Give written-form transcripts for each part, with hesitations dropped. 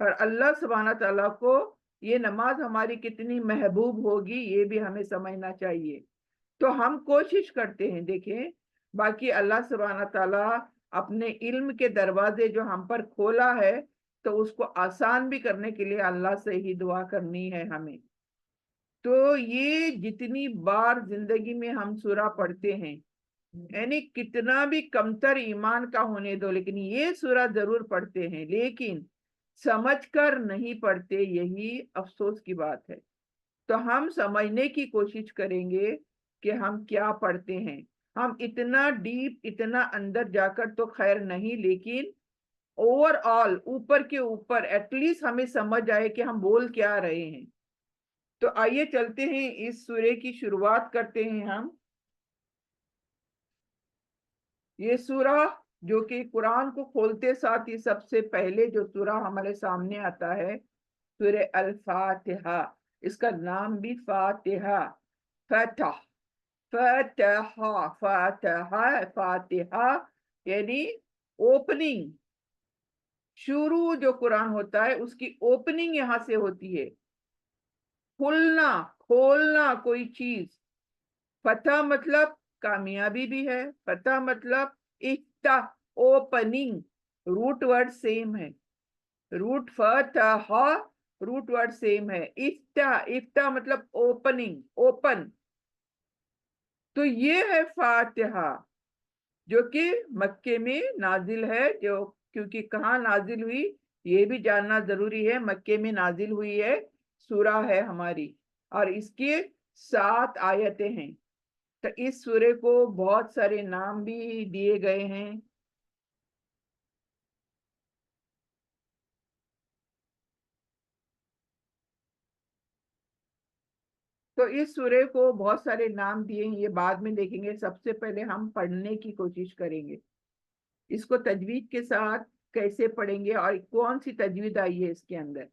اور اللہ سبحانہ تعالیٰ کو یہ نماز ہماری کتنی محبوب ہوگی یہ بھی ہمیں سمجھنا چاہیے. تو ہم کوشش کرتے ہیں. دیکھیں باقی اللہ سبحانہ تعالیٰ اپنے علم کے دروازے جو ہم پر کھولا ہے تو اس کو آسان بھی کرنے کے لیے اللہ سے ہی دعا کرنی ہے ہمیں. تو یہ جتنی بار زندگی میں ہم سورہ پڑھتے ہیں یعنی کتنا بھی کمتر ایمان کا ہونے دو لیکن یہ سورہ ضرور پڑھتے ہیں لیکن سمجھ کر نہیں پڑھتے. یہی افسوس کی بات ہے. تو ہم سمجھنے کی کوشش کریں گے کہ ہم کیا پڑھتے ہیں. ہم اتنا ڈیپ اتنا اندر جا کر تو خیر نہیں لیکن اوور آل اوپر کے اوپر ایٹ لیسٹ ہمیں سمجھ آئے کہ ہم بول کیا رہے ہیں. تو آئیے چلتے ہیں اس سورے کی شروعات کرتے ہیں ہم. یہ سورہ جو کہ قرآن کو کھولتے ساتھ ہی سب سے پہلے جو سورہ ہمارے سامنے آتا ہے سورہ الفاتحہ. اس کا نام بھی فاتحہ فتح فتحہ فاتحہ فاتحہ یعنی اوپننگ. شروع جو قرآن ہوتا ہے اس کی اوپننگ یہاں سے ہوتی ہے. کھلنا کھولنا کوئی چیز. فتح مطلب کامیابی بھی ہے. فتح مطلب افتح اوپننگ. روٹ ورڈ سیم ہے. روٹ فتح روٹ ورڈ سیم ہے. افتح افتح مطلب اوپننگ اوپن. تو یہ ہے فاتحہ جو کہ مکے میں نازل ہے. جو کیونکہ کہاں نازل ہوئی یہ بھی جاننا ضروری ہے. مکے میں نازل ہوئی ہے سورہ ہے ہماری اور اس کے 7 آیتیں ہیں. تو اس سورے کو بہت سارے نام بھی دیے گئے ہیں. تو اس سورے کو بہت سارے نام دیے ہیں. یہ بعد میں دیکھیں گے. سب سے پہلے ہم پڑھنے کی کوشش کریں گے. اس کو تجوید کے ساتھ کیسے پڑھیں گے اور کون سی تجوید آئی ہے اس کے اندر.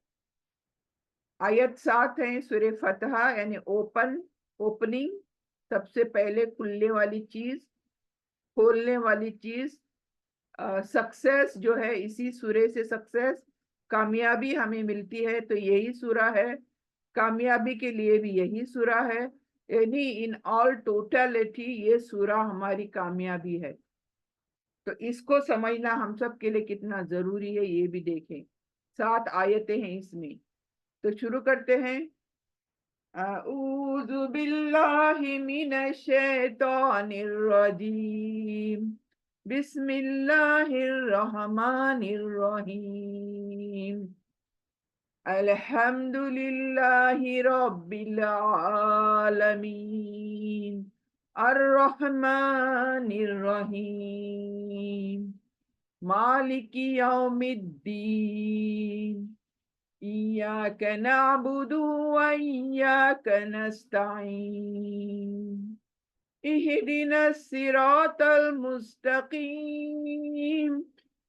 آیت 7 ہیں سورہ فتح یعنی اوپن اوپننگ. سب سے پہلے کھلنے والی چیز کھولنے والی چیز. سکسیس جو ہے اسی سورے سے سکسیس کامیابی ہمیں ملتی ہے تو یہی سورہ ہے. کامیابی کے لیے بھی یہی سورہ ہے. یعنی ان آل ٹوٹلٹی یہ سورہ ہماری کامیابی ہے. تو اس کو سمجھنا ہم سب کے لیے کتنا ضروری ہے یہ بھی دیکھیں. 7 آیتیں ہیں اس میں. تو شروع کرتے ہیں. اعوذ باللہ من الشیطان الرجیم بسم اللہ الرحمن الرحیم الحمد للہ رب العالمین الرحمن الرحیم مالک یوم الدین ایاک نعبد و ایاک نستعین اہدنا الصراط المستقیم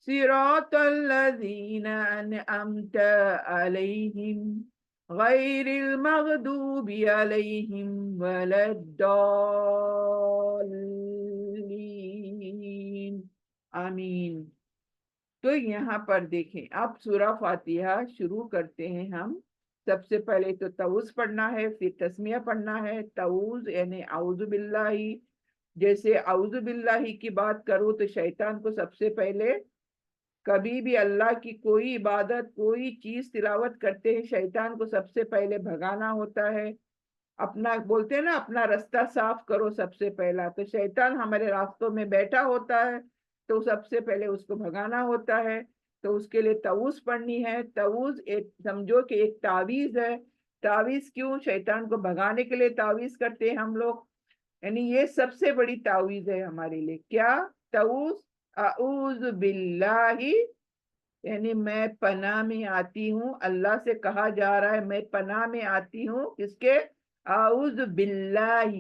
صراط الذین انعمت علیہم غیر المغضوب علیہم ولا الضالین آمین. تو یہاں پر دیکھیں اب سورہ فاتحہ شروع کرتے ہیں ہم. سب سے پہلے تو تعوذ پڑھنا ہے پھر تسمیہ پڑھنا ہے. تعوذ یعنی اعوذ باللہ. جیسے اعوذ باللہ کی بات کروں تو شیطان کو سب سے پہلے کبھی بھی اللہ کی کوئی عبادت کوئی چیز تلاوت کرتے ہیں شیطان کو سب سے پہلے بھگانا ہوتا ہے. اپنا بولتے ہیں نا اپنا راستہ صاف کرو سب سے پہلا. تو شیطان ہمارے راستوں میں بیٹھا ہوتا ہے تو سب سے پہلے اس کو بھگانا ہوتا ہے. تو اس کے لیے تعوذ پڑھنی ہے. تعوذ ایک سمجھو کہ ایک تعویذ ہے. تعویذ کیوں؟ شیطان کو بھگانے کے لیے تعویذ کرتے ہیں ہم لوگ. یعنی یہ سب سے بڑی تعویذ ہے ہمارے لیے. کیا تعوذ؟ اعوذ باللہ یعنی میں پناہ میں آتی ہوں. اللہ سے کہا جا رہا ہے میں پناہ میں آتی ہوں. کس کے؟ اعوذ باللہ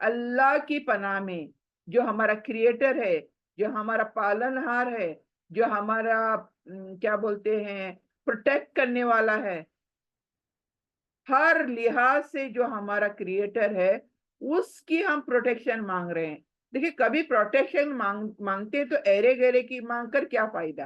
اللہ کی پناہ میں جو ہمارا کریٹر ہے جو ہمارا پالنہار ہے جو ہمارا کیا بولتے ہیں پروٹیکٹ کرنے والا ہے. ہر لحاظ سے جو ہمارا کریٹر ہے اس کی ہم پروٹیکشن مانگ رہے ہیں. دیکھیں کبھی پروٹیکشن مانگتے تو ایرے گیرے کی مانگ کر کیا فائدہ.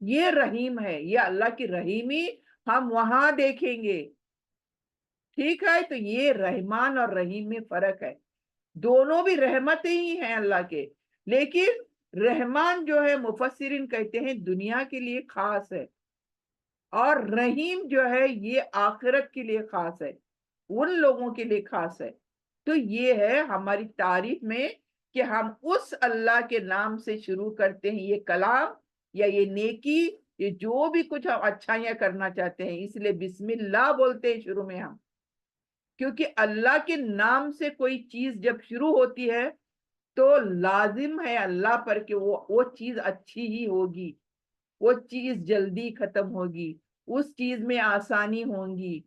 یہ رحیم ہے، یہ اللہ کی رحیمی ہم وہاں دیکھیں گے، ٹھیک ہے؟ تو یہ رحمان اور رحیم میں فرق ہے، دونوں بھی رحمتیں ہی ہیں اللہ کے، لیکن رحمان جو ہے مفسرین کہتے ہیں دنیا کے لیے خاص ہے، اور رحیم جو ہے یہ آخرت کے لیے خاص ہے، ان لوگوں کے لیے خاص ہے۔ تو یہ ہے ہماری تعریف میں کہ ہم اس اللہ کے نام سے شروع کرتے ہیں یہ کلام یا یہ نیکی، یہ جو بھی کچھ ہم اچھائیاں کرنا چاہتے ہیں، اس لیے بسم اللہ بولتے ہیں شروع میں ہم، کیونکہ اللہ کے نام سے کوئی چیز جب شروع ہوتی ہے تو لازم ہے اللہ پر کہ وہ چیز اچھی ہی ہوگی، وہ چیز جلدی ختم ہوگی، اس چیز میں آسانی ہوگی،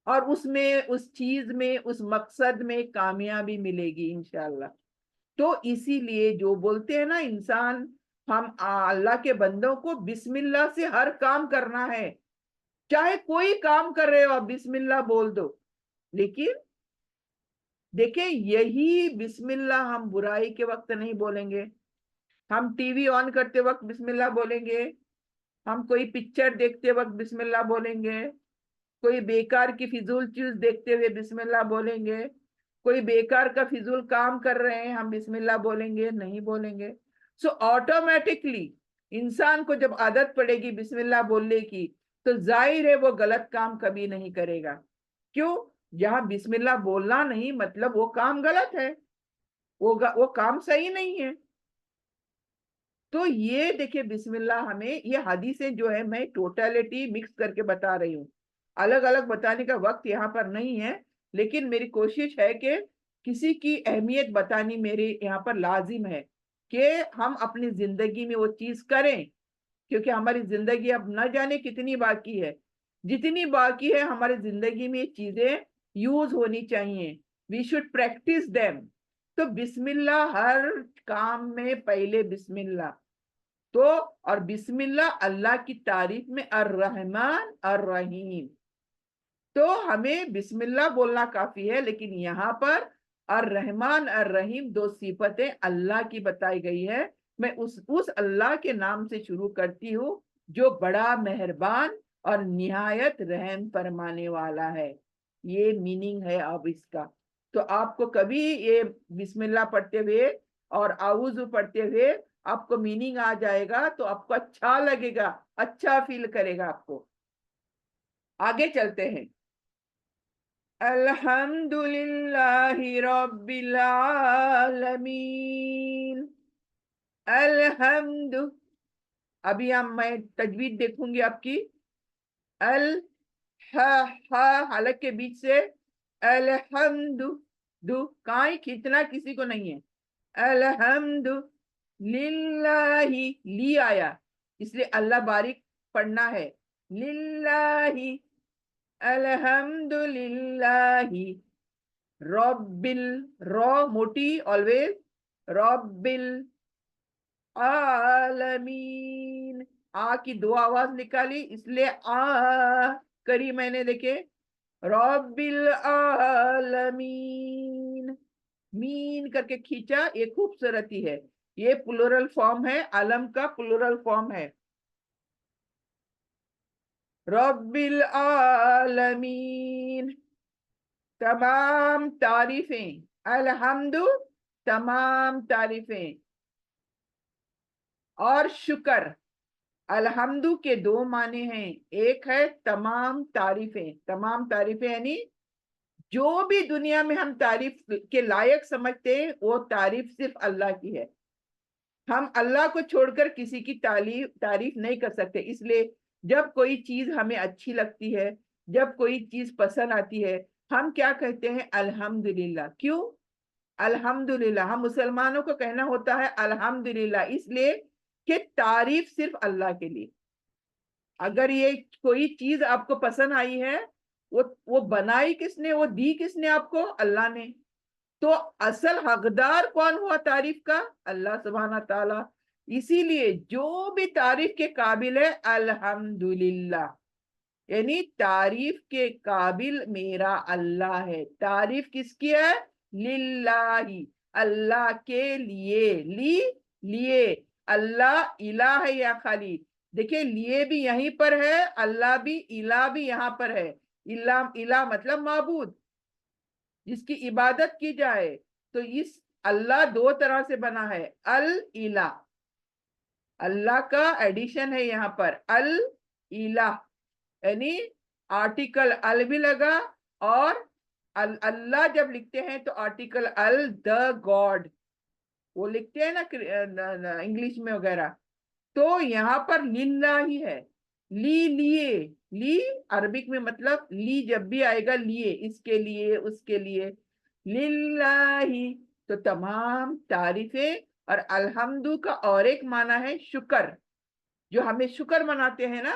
اور اس چیز میں اس مقصد میں کامیابی ملے گی انشاءاللہ۔ تو اسی لیے جو بولتے ہیں نا انسان، ہم اللہ کے بندوں کو بسم اللہ سے ہر کام کرنا ہے، چاہے کوئی کام کر رہے ہو آپ بسم اللہ بول دو، لیکن دیکھیں یہی بسم اللہ ہم برائی کے وقت نہیں بولیں گے، ہم ٹی وی آن کرتے وقت بسم اللہ بولیں گے، ہم کوئی پکچر دیکھتے وقت بسم اللہ بولیں گے، کوئی بیکار کی فضول چیز دیکھتے ہوئے بسم اللہ بولیں گے، کوئی بیکار کا فضول کام کر رہے ہیں ہم بسم اللہ بولیں گے؟ نہیں بولیں گے۔ سو آٹومیٹکلی انسان کو جب عادت پڑے گی بسم اللہ بولنے کی تو ظاہر ہے وہ غلط کام کبھی نہیں کرے گا۔ کیوں؟ جہاں بسم اللہ بولنا نہیں مطلب وہ کام غلط ہے، وہ کام صحیح نہیں ہے۔ تو یہ دیکھیں بسم اللہ ہمیں، یہ حدیثیں جو ہے میں ٹوٹالٹی مکس کر کے بتا رہی ہوں، الگ الگ بتانے کا وقت یہاں پر نہیں ہے، لیکن میری کوشش ہے کہ کسی کی اہمیت بتانی میرے یہاں پر لازم ہے کہ ہم اپنی زندگی میں وہ چیز کریں، کیونکہ ہماری زندگی اب نہ جانے کتنی باقی ہے، جتنی باقی ہے ہماری زندگی میں یہ چیزیں یوز ہونی چاہیے، وی شوڈ پریکٹس دیم۔ تو بسم اللہ ہر کام میں پہلے بسم اللہ، تو اور بسم اللہ اللہ کی تعریف میں الرحمن الرحیم، تو ہمیں بسم اللہ بولنا کافی ہے، لیکن یہاں پر الرحمن الرحیم دو صفتیں اللہ کی بتائی گئی ہے، میں اس اللہ کے نام سے شروع کرتی ہوں جو بڑا مہربان اور نہایت رحم فرمانے والا ہے، یہ میننگ ہے اب اس کا۔ تو آپ کو کبھی یہ بسم اللہ پڑھتے ہوئے اور اعوذ پڑھتے ہوئے آپ کو میننگ آ جائے گا تو آپ کو اچھا لگے گا، اچھا فیل کرے گا آپ کو۔ آگے چلتے ہیں۔ الحمدللہ رب العالمین، الحمد، ابھی میں تجوید دیکھوں گی آپ کی، حلق کے بیچ سے الحمد، دو کہیں کھینچنا کسی کو نہیں ہے، الحمد للہ، لی آیا اس لیے اللہ باریک پڑھنا ہے، للہ، الحمد للہ رب رو موٹی آلویز، رب العالمین، آ کی دو آواز نکالی اس لیے آ کری میں نے، دیکھے رب العالمین، مین کر کے کھینچا، یہ خوبصورتی ہے، یہ پلورل فارم ہے، علم کا پلورل فارم ہے، رب العالمین۔ تمام تعریفیں، الحمد تمام تعریفیں، اور شکر، الحمد کے دو معنی ہیں، ایک ہے تمام تعریفیں، تمام تعریفیں یعنی جو بھی دنیا میں ہم تعریف کے لائق سمجھتے ہیں وہ تعریف صرف اللہ کی ہے، ہم اللہ کو چھوڑ کر کسی کی تعریف نہیں کر سکتے، اس لیے جب کوئی چیز ہمیں اچھی لگتی ہے، جب کوئی چیز پسند آتی ہے، ہم کیا کہتے ہیں؟ الحمدللہ۔ کیوں الحمدللہ؟ ہم مسلمانوں کو کہنا ہوتا ہے الحمدللہ اس لیے کہ تعریف صرف اللہ کے لیے، اگر یہ کوئی چیز آپ کو پسند آئی ہے، وہ بنائی کس نے، وہ دی کس نے آپ کو؟ اللہ نے، تو اصل حقدار کون ہوا تعریف کا؟ اللہ سبحانہ تعالی، اسی لیے جو بھی تعریف کے قابل ہے الحمدللہ، یعنی تعریف کے قابل میرا اللہ ہے، تعریف کس کی ہے؟ للہ، اللہ کے لیے، لیے اللہ الہ ہے یا خالی؟ دیکھیں لیے بھی یہیں پر ہے، اللہ بھی، الہ بھی یہاں پر ہے۔ الہ مطلب معبود، جس کی عبادت کی جائے۔ تو اس اللہ دو طرح سے بنا ہے، الہ، اللہ کا ایڈیشن ہے یہاں پر، الہ، یعنی آرٹیکل ال بھی لگا، اور اللہ جب لکھتے ہیں تو آرٹیکل دا گاڈ، وہ لکھتے ہیں نا انگلش میں وغیرہ، تو یہاں پر للہ ہی ہے، لیے، لی عربک میں مطلب لی جب بھی آئے گا لیے، اس کے لیے، اس کے لیے، للہ ہی۔ تو تمام تعریفیں، اور الحمد کا اور ایک معنی ہے شکر، جو ہمیں شکر مناتے ہیں نا،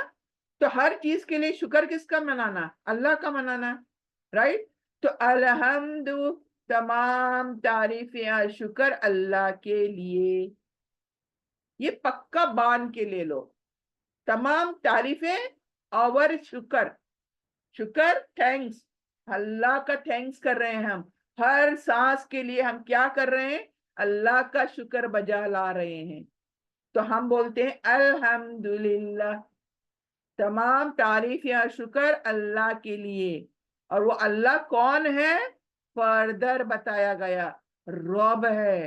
تو ہر چیز کے لیے شکر کس کا منانا؟ اللہ کا منانا، رائٹ؟ تو الحمد، تمام تعریفیں اور شکر اللہ کے لیے، یہ پکا بان کے لے لو، تمام تعریفیں اور شکر، شکر تھینکس، اللہ کا تھینکس کر رہے ہیں ہم، ہر سانس کے لیے ہم کیا کر رہے ہیں؟ اللہ کا شکر بجا لا رہے ہیں، تو ہم بولتے ہیں الحمدللہ، تمام تعریف یا شکر اللہ کے لیے۔ اور وہ اللہ کون ہے؟ فردر بتایا گیا، رب ہے،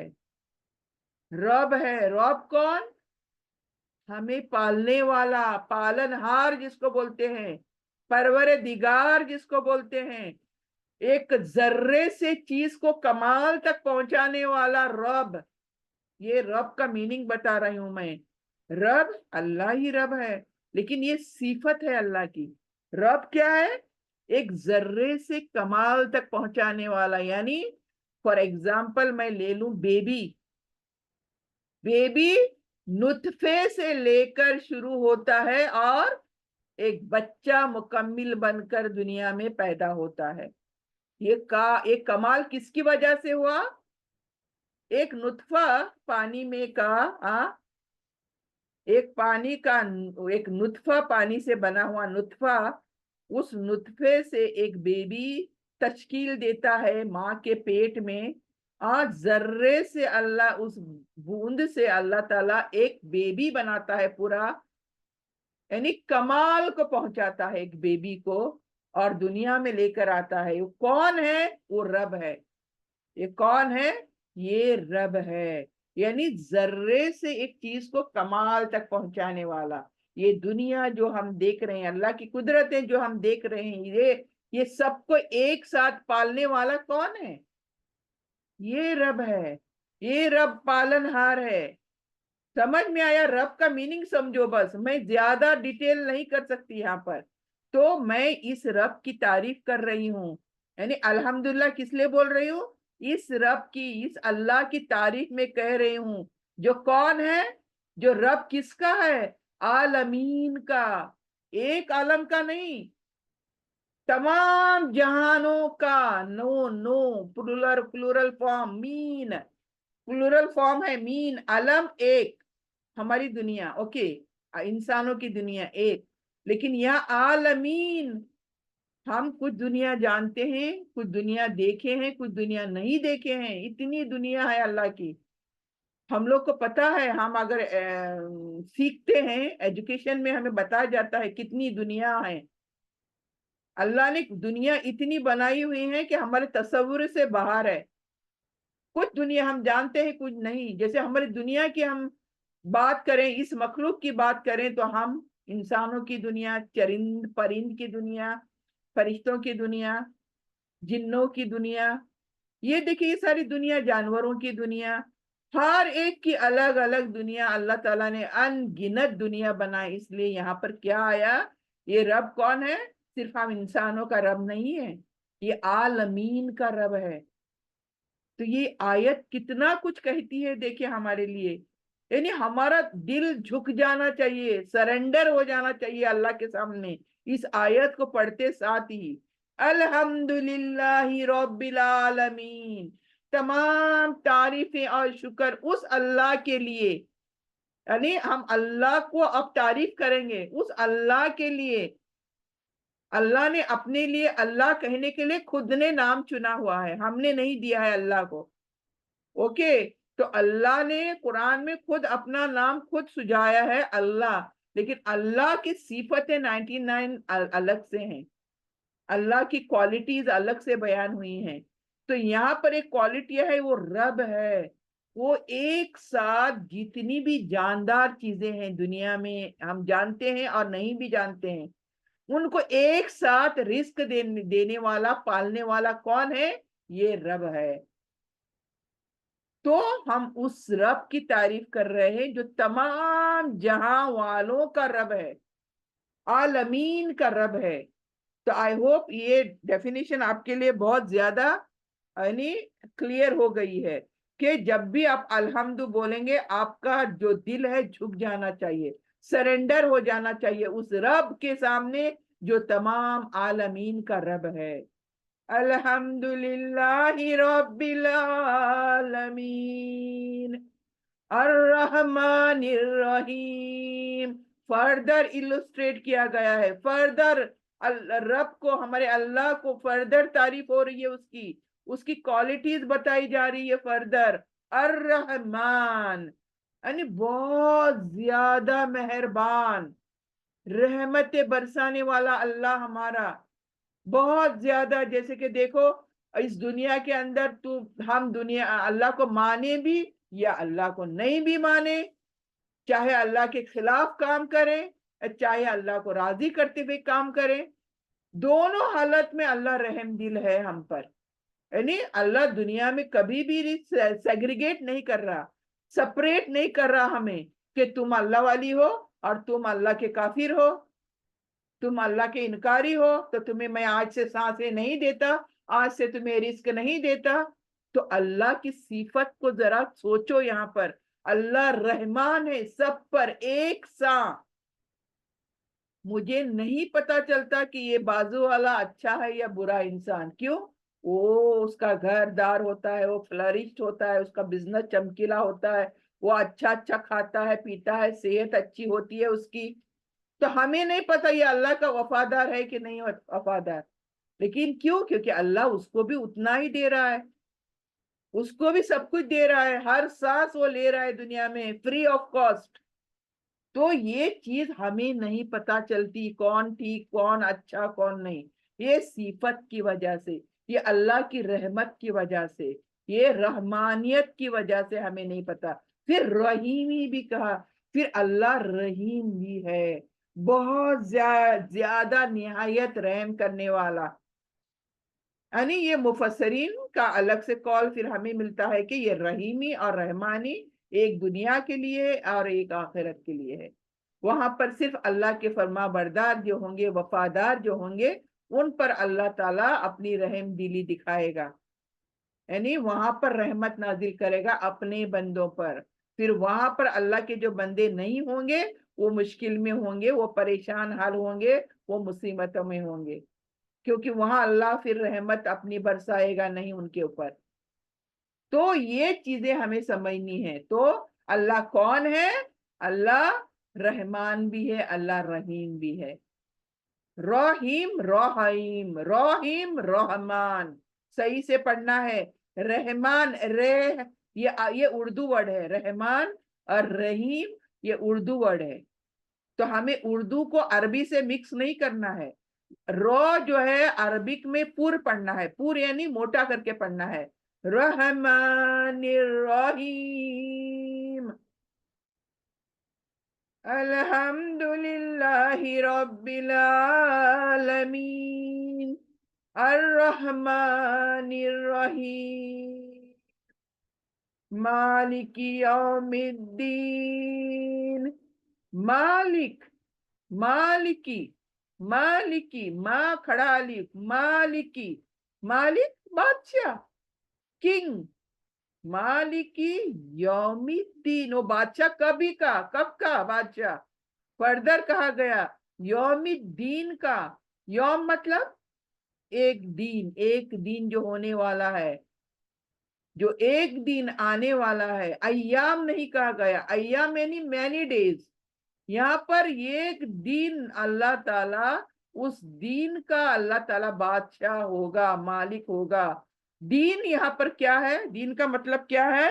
رب ہے۔ رب کون؟ ہمیں پالنے والا، پالن ہار جس کو بولتے ہیں، پروردگار جس کو بولتے ہیں، ایک ذرے سے چیز کو کمال تک پہنچانے والا رب، یہ رب کا میننگ بتا رہی ہوں میں۔ رب اللہ ہی رب ہے، لیکن یہ صفت ہے اللہ کی۔ رب کیا ہے؟ ایک ذرے سے کمال تک پہنچانے والا، یعنی فار ایگزامپل میں لے لوں بیبی، بیبی نطفے سے لے کر شروع ہوتا ہے اور ایک بچہ مکمل بن کر دنیا میں پیدا ہوتا ہے۔ یہ کمال کس کی وجہ سے ہوا؟ ایک نطفہ پانی میں کا ایک نطفہ پانی سے بنا ہوا نطفہ، اس نطفے سے ایک بیبی تشکیل دیتا ہے ماں کے پیٹ میں، آج ذرے سے اللہ، اس بوند سے اللہ تعالیٰ ایک بیبی بناتا ہے پورا، یعنی کمال کو پہنچاتا ہے ایک بیبی کو، اور دنیا میں لے کر آتا ہے۔ وہ کون ہے؟ وہ رب ہے۔ یہ کون ہے؟ یہ رب ہے، یعنی ذرے سے ایک چیز کو کمال تک پہنچانے والا۔ یہ دنیا جو ہم دیکھ رہے ہیں، اللہ کی قدرتیں جو ہم دیکھ رہے ہیں، یہ سب کو ایک ساتھ پالنے والا کون ہے؟ یہ رب ہے، یہ رب پالن ہار ہے۔ سمجھ میں آیا؟ رب کا میننگ سمجھو بس، میں زیادہ ڈیٹیل نہیں کر سکتی یہاں پر۔ تو میں اس رب کی تعریف کر رہی ہوں، یعنی الحمدللہ کس لیے بول رہی ہوں؟ اس رب کی، اس اللہ کی تعریف میں کہہ رہی ہوں، جو کون ہے؟ جو رب کس کا ہے؟ عالمین کا، ایک عالم کا نہیں، تمام جہانوں کا۔ نو پلورل فارم، مین، پلورل فارم ہے مین، عالم ایک، ہماری دنیا، اوکے، انسانوں کی دنیا ایک، لیکن یہاں عالمین، ہم کچھ دنیا جانتے ہیں، کچھ دنیا دیکھے ہیں، کچھ دنیا نہیں دیکھے ہیں، اتنی دنیا ہے اللہ کی۔ ہم لوگ کو پتا ہے، ہم اگر سیکھتے ہیں ایجوکیشن میں، ہمیں بتایا جاتا ہے کتنی دنیا ہے۔ اللہ نے دنیا اتنی بنائی ہوئی ہے کہ ہمارے تصور سے باہر ہے۔ کچھ دنیا ہم جانتے ہیں، کچھ نہیں۔ جیسے ہماری دنیا کی ہم بات کریں، اس مخلوق کی بات کریں، تو ہم انسانوں کی دنیا، چرند پرند کی دنیا، فرشتوں کی دنیا، جنوں کی دنیا، یہ دیکھیں یہ ساری دنیا، جانوروں کی دنیا، ہر ایک کی الگ الگ دنیا۔ اللہ تعالیٰ نے ان گنت دنیا بنائی، اس لیے یہاں پر کیا آیا؟ یہ رب کون ہے؟ صرف ہم انسانوں کا رب نہیں ہے، یہ عالمین کا رب ہے۔ تو یہ آیت کتنا کچھ کہتی ہے دیکھیں ہمارے لیے، یعنی ہمارا دل جھک جانا چاہیے، سرنڈر ہو جانا چاہیے اللہ کے سامنے، اس آیت کو پڑھتے ساتھ ہی۔ الحمدللہ رب العالمین، تمام تعریفیں اور شکر اس اللہ کے لیے، یعنی ہم اللہ کو اب تعریف کریں گے، اس اللہ کے لیے۔ اللہ نے اپنے لیے اللہ کہنے کے لیے خود نے نام چنا ہوا ہے، ہم نے نہیں دیا ہے اللہ کو، اوکے؟ تو اللہ نے قرآن میں خود اپنا نام خود سجایا ہے اللہ، لیکن اللہ کی صفتیں 99 الگ سے ہیں، اللہ کی کوالٹیز الگ سے بیان ہوئی ہیں۔ تو یہاں پر ایک کوالٹی ہے، وہ رب ہے، وہ ایک ساتھ جتنی بھی جاندار چیزیں ہیں دنیا میں، ہم جانتے ہیں اور نہیں بھی جانتے ہیں، ان کو ایک ساتھ رزق دینے والا، پالنے والا کون ہے؟ یہ رب ہے۔ تو ہم اس رب کی تعریف کر رہے ہیں جو تمام جہاں والوں کا رب ہے، عالمین کا رب ہے۔ تو آئی ہوپ یہ ڈیفینیشن آپ کے لیے بہت زیادہ یعنی کلیئر ہو گئی ہے کہ جب بھی آپ الحمد بولیں گے، آپ کا جو دل ہے جھک جانا چاہیے، سرنڈر ہو جانا چاہیے اس رب کے سامنے جو تمام عالمین کا رب ہے۔ الحمدللہ رب العالمین الرحمن الرحیم۔ فردر السٹریٹ کیا گیا ہے، فردر رب کو، ہمارے اللہ کو فردر تعریف ہو رہی ہے، اس کی کوالٹیز بتائی جا رہی ہے فردر۔ الرحمن یعنی بہت زیادہ مہربان، رحمت برسانے والا اللہ ہمارا بہت زیادہ۔ جیسے کہ دیکھو اس دنیا کے اندر ہم اللہ کو مانے بھی یا اللہ کو نہیں بھی مانے، چاہے اللہ کے خلاف کام کریں چاہے اللہ کو راضی کرتے ہوئے کام کریں، دونوں حالت میں اللہ رحم دل ہے ہم پر۔ یعنی اللہ دنیا میں کبھی بھی سیگریگیٹ نہیں کر رہا، سپریٹ نہیں کر رہا ہمیں کہ تم اللہ والی ہو اور تم اللہ کے کافر ہو، تم اللہ کے انکاری ہو تو تمہیں میں آج سے سانسیں نہیں دیتا، آج سے تمہیں رزق نہیں دیتا۔ تو اللہ کی صفت کو ذرا سوچو، یہاں پر اللہ رحمان ہے سب پر ایک ساں۔ مجھے نہیں پتا چلتا کہ یہ بازو والا اچھا ہے یا برا انسان، کیوں؟ وہ اس کا گھر دار ہوتا ہے، وہ فلرشڈ ہوتا ہے، اس کا بزنس چمکیلا ہوتا ہے، وہ اچھا اچھا کھاتا ہے پیتا ہے، صحت اچھی ہوتی ہے اس کی، تو ہمیں نہیں پتا یہ اللہ کا وفادار ہے کہ نہیں وفادار۔ لیکن کیوں؟ کیونکہ اللہ اس کو بھی اتنا ہی دے رہا ہے، اس کو بھی سب کچھ دے رہا ہے، ہر سانس وہ لے رہا ہے دنیا میں فری آف کاسٹ۔ تو یہ چیز ہمیں نہیں پتا چلتی کون ٹھیک کون اچھا کون نہیں، یہ صفت کی وجہ سے، یہ اللہ کی رحمت کی وجہ سے، یہ رحمانیت کی وجہ سے ہمیں نہیں پتا۔ پھر رحیمی بھی کہا، پھر اللہ رحیم بھی ہے، بہت زیادہ نہایت رحم کرنے والا۔ یعنی یہ مفسرین کا الگ سے کال پھر ہمیں ملتا ہے کہ یہ رحیمی اور رحمانی ایک دنیا کے لیے اور ایک آخرت کے لیے ہے۔ وہاں پر صرف اللہ کے فرما بردار جو ہوں گے، وفادار جو ہوں گے، ان پر اللہ تعالیٰ اپنی رحم دلی دکھائے گا، یعنی وہاں پر رحمت نازل کرے گا اپنے بندوں پر۔ پھر وہاں پر اللہ کے جو بندے نہیں ہوں گے وہ مشکل میں ہوں گے، وہ پریشان حال ہوں گے، وہ مصیبتوں میں ہوں گے، کیونکہ وہاں اللہ پھر رحمت اپنی برسائے گا نہیں ان کے اوپر۔ تو یہ چیزیں ہمیں سمجھنی ہے۔ تو اللہ کون ہے؟ اللہ رحمان بھی ہے، اللہ رحیم بھی ہے۔ رحیم رحیم رحیم رحمان صحیح سے پڑھنا ہے۔ رحمان یہ اردو ورڈ ہے، رحمان اور رحیم یہ اردو ورڈ ہے، تو ہمیں اردو کو عربی سے مکس نہیں کرنا ہے۔ رو جو ہے عربک میں پور پڑھنا ہے، پور یعنی موٹا کر کے پڑھنا ہے، رحمان الرحیم الحمدللہ رب العالمین الرحمن الرحیم مالک یوم الدین۔ مالک، مالکی، مالکی، ماں کھڑا الف، مالکی، مالک بادشاہ، کنگ، مالکی یوم الدین، وہ بادشاہ کبھی کا، کب کا بادشاہ؟ فردر کہا گیا یوم الدین کا۔ یوم مطلب ایک دن، ایک دن جو ہونے والا ہے، جو ایک دن آنے والا ہے۔ ایام نہیں کہا گیا، ایام یعنی مینی ڈیز، یہاں پر ایک دن اللہ تعالیٰ، اس دین کا اللہ تعالیٰ بادشاہ ہوگا، مالک ہوگا۔ دین یہاں پر کیا ہے؟ دین کا مطلب کیا ہے؟